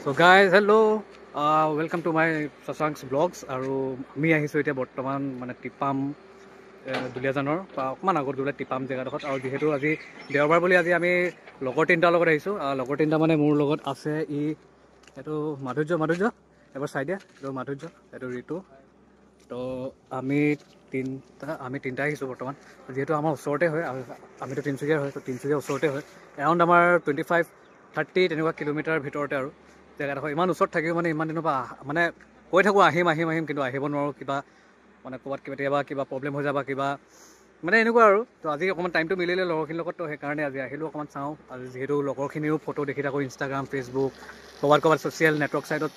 So guys, hello. Welcome to my Shashank's vlogs. আৰু আমি আহিছোঁ এতিয়া বৰ্তমান মানে টিপাম দুলীয়াজানৰ পৰা অকণমান আগত গ'লে টিপাম জেগাডোখৰত। আৰু যিহেতু আজি দেওবাৰ বুলি আজি আমি লগৰ তিনিটাৰ লগত আহিছোঁ। লগৰ তিনিটা মানে মোৰ লগত আছে এইটো মাধুৰ্য এবাৰ চাই দিয়া। এইটো মাধুৰ্য, এইটো ঋতু। তো আমি তিনিটা আহিছোঁ বৰ্তমান। যিহেতু আমাৰ ওচৰতে হয়, আমিতো তিনিচুকীয়াৰ হয়, তো তিনিচুকীয়াৰ ওচৰতে হয়। এৰাউণ্ড আমাৰ 25-30 তেনেকুৱা কিলোমিটাৰ ভিতৰতে আৰু জেগাডোখৰ। ইমান ওচৰত থাকিও মানে ইমান দিনৰ পৰা মানে কৈ থাকোঁ আহিম কিন্তু আহিব নোৱাৰোঁ। কিবা মানে ক'ৰবাত কেতিয়াবা কিবা প্ৰব্লেম হৈ যাব কিবা মানে এনেকুৱা আৰু। তো আজি অকণমান টাইমটো মিলিলে লগৰখিনিৰ লগত, তো সেইকাৰণে আজি আহিলোঁ অকণমান চাওঁ। আজি যিহেতু লগৰখিনিও ফটো দেখি থাকোঁ ইনষ্টাগ্ৰাম, ফেচবুক, ক'ৰবাত ছ'চিয়েল নেটৱৰ্ক চাইটত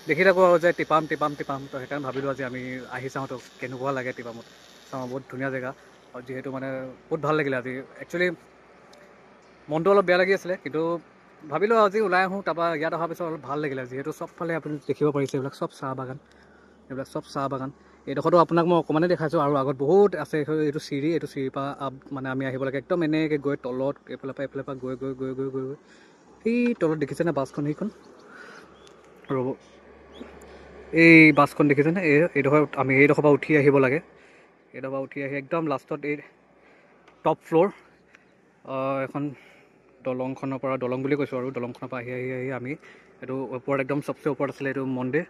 দেখি থাকোঁ আৰু যে টিপাম। তো সেইকাৰণে ভাবিলোঁ আজি আমি আহি চাওঁ, তো কেনেকুৱা লাগে টিপামত। চাওঁ, বহুত ধুনীয়া জেগা। আৰু যিহেতু মানে বহুত ভাল লাগিলে আজি। একচুৱেলি মনটো অলপ বেয়া লাগি আছিলে, কিন্তু ভাবিলোঁ আজি ওলাই আহোঁ। তাৰপৰা ইয়াত অহাৰ পিছত অলপ ভাল লাগিলে, যিহেতু চবফালে আপুনি দেখিব পাৰিছে এইবিলাক চব চাহ বাগান। এইডোখৰতো আপোনাক মই অকণমানেই দেখাইছোঁ, আৰু আগত বহুত আছে। এইটো চিৰিৰ পৰা মানে আমি আহিব লাগে একদম এনেকৈ গৈ তলত এইফালৰ পৰা গৈ সেই তলত দেখিছেনে বাছখন? সেইখন ৰ'ব, এই বাছখন দেখিছেনে? আমি এইডোখৰ পৰা উঠি আহিব লাগে। এইডোখৰ পৰা উঠি আহি একদম লাষ্টত এই টপ ফ্ল'ৰ এখন দলংখনৰ পৰা, দলং বুলি কৈছোঁ আৰু, দলংখনৰ পৰা আহি আমি এইটো ওপৰত একদম চবচে ওপৰত আছিলে এইটো মন্দিৰ।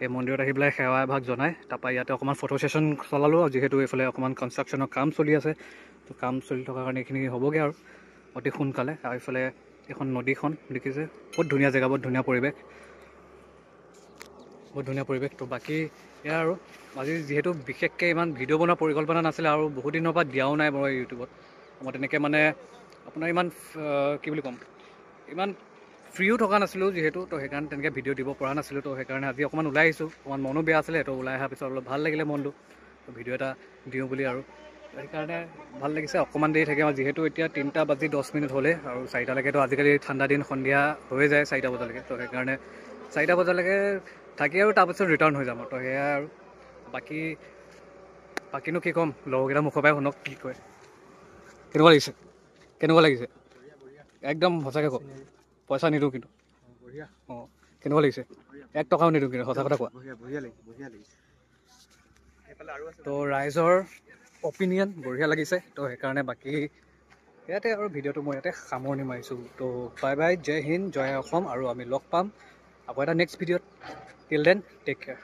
এই মন্দিৰত আহি পেলাই সেৱা এভাগ জনাই তাৰপৰা ইয়াতে অকণমান ফটো ছেশ্যন চলালোঁ। আৰু যিহেতু এইফালে অকণমান কনষ্ট্ৰাকশ্যনৰ কাম চলি আছে, তো কাম চলি থকাৰ কাৰণে এইখিনি হ'বগৈ আৰু অতি সোনকালে। আৰু এইফালে এখন নদীখন দেখিছে, বহুত ধুনীয়া জেগা, বহুত ধুনীয়া পৰিৱেশ। তো বাকী এয়া আৰু আজি যিহেতু বিশেষকৈ ইমান ভিডিঅ' বনোৱাৰ পৰিকল্পনা নাছিলে, আৰু বহুত দিনৰ পৰা দিয়াও নাই বাৰু ইউটিউবত। মই তেনেকৈ মানে আপোনাৰ ইমান কি বুলি ক'ম, ইমান ফ্ৰীও থকা নাছিলোঁ যিহেতু, তো সেইকাৰণে তেনেকৈ ভিডিঅ' দিব পৰা নাছিলোঁ। তো সেইকাৰণে আজি অকণমান ওলাই আহিছোঁ। অকণমান মনো বেয়া আছিলে, তো ওলাই অহাৰ পিছত অলপ ভাল লাগিলে মনটো, তো ভিডিঅ' এটা দিওঁ বুলি আৰু সেইকাৰণে ভাল লাগিছে। অকণমান দেৰি থাকিম, যিহেতু এতিয়া 3:10 হ'লে, আৰু 4টালৈকেতো আজিকালি ঠাণ্ডা দিন সন্ধিয়া হৈ যায় 4টা বজালৈকে। তো সেইকাৰণে 4টা বজালৈকে থাকি আৰু তাৰপিছত ৰিটাৰ্ণ হৈ যাম। তো সেয়াই আৰু বাকীনো কি ক'ম, লগৰকেইটা মুখৰ পৰাই শুনক কি কয়। কেনেকুৱা লাগিছে? একদম সঁচাকৈ কওক, পইচা নিদিওঁ কিন্তু। অঁ, কেনেকুৱা লাগিছে? 1 টকাও নিদিওঁ কিন্তু, সঁচা কথা কোৱা। তো ৰাইজৰ অপিনিয়ন বঢ়িয়া লাগিছে, তো সেইকাৰণে বাকী ইয়াতে আৰু ভিডিঅ'টো মই ইয়াতে সামৰণি মাৰিছোঁ। তো বাই বাই, জয় হিন্দ, জয় অসম, আৰু আমি লগ পাম আকৌ এটা নেক্সট ভিডিঅ'ত। Till then take care.